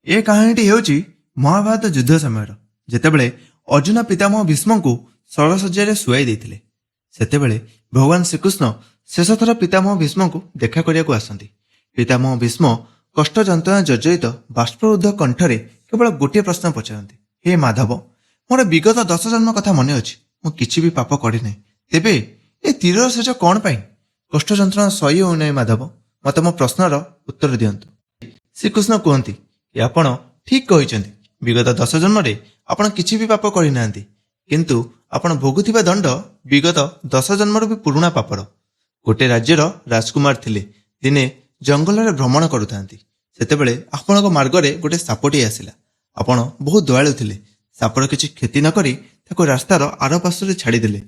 ए कहानीटी हेउची महाभारत युद्ध समय जेतेबेले अर्जुन पितामह भीष्म को सरसज्जा शुआई देते सेतेबेले भगवान श्रीकृष्ण शेष थर पितामह भीष्म को देखा करने आसती। पितामह भीष्म कष्ट जंत्रणा जर्जरित बाष्परुद्ध कंठरे केवल गोटे प्रश्न पचारती, हे माधव, मोर विगत 10 जन्म कथा मन अच्छी, मु किछि भी पाप करना, तेबे ए तीर शेष कौन पाई कष्ट जंत्रणा सही होना माधव, मत मो प्रश्नर उत्तर दिंतु। श्रीकृष्ण कहती आपण ठीक कहते, विगत 10 जन्म आपण किछि भी पाप करना किंतु आपण भोगुथिबा दंड विगत 10 जन्मर भी पुराणा पापर। गोटे राज्यर राजकुमार थिले, दिने जंगल रे भ्रमण करुथांती, सेतेबेले आपणक मार्गरे गोटे सापटी आसिला। आपण बहुत दयालु थिले, सापर किछि क्षति न करी ताको रास्तार आर पार्श्वरे छाड़ी देले।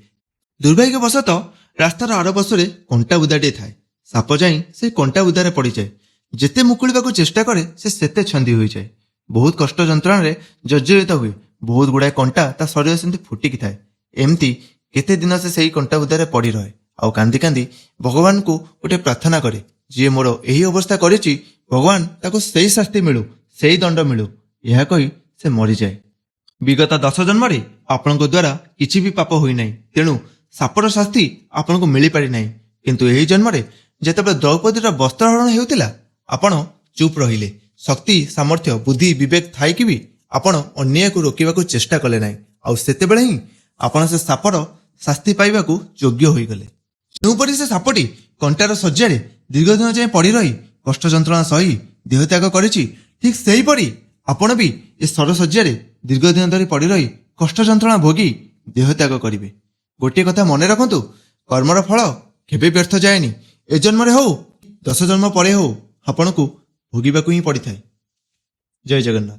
दुर्भाग्यवशत रास्तार आर पार्श्वरे कंटा बुदाटे थाए, साप जाई से कंटा बुदारे पड़ी जाए, जेते मुकुलिबाकू चेष्टा करे से सेते छंदी होई जाए, बहुत कष्ट जंत्रणा रे जर्जरित हुए, बहुत गुड़ाए कंटा ता शरीर सेमती फुटिकी थाए। एमती केते दिन से सही कंटा बुदारे पड़ी रहे, आउ कांदी कांदी भगवान को गोटे प्रार्थना करे, जी मोर यही अवस्था करिछि भगवान ताको सही शास्ति मिलू, सही दंड मिलू, यह कही से मरी जाए। विगत 10 जन्म आपणक द्वारा किछि भी पाप होई नाही, तेणु सापर शास्ति आपणको मिली पारि नाही, किंतु एही जन्मरे जेतेबेले द्रौपदीर वस्त्रहरण हेउतिला आपण चुप रहिले। शक्ति सामर्थ्य बुद्धि विवेक थाई कि भी आपण अन्याय को रोकिबाकू चेष्टा कले नाही, आउ सेतेबेले ही आपण से सापर शास्ति पाइबाकू योग्य होई गले। जोपरि से सापटी कंटार सज्जारे दीर्घ दिन जाए पड़ी रही कष्ट जंत्रणा सही देहत्याग करिछि, ठीक सेहीपरि आपण भी ए सरसज्जारे दीर्घ दिन धरी पड़ी रही कष्ट जंत्रणा भोगी देहत्याग करिवे। गोटे कथा मने रखंतु, कर्मर फल केबे व्यर्थ जाएनी, ए जन्मरे हो 10 जन्म परे हो आपणकू भोगिबाकू ही पड़ी थाए। जय जगन्नाथ।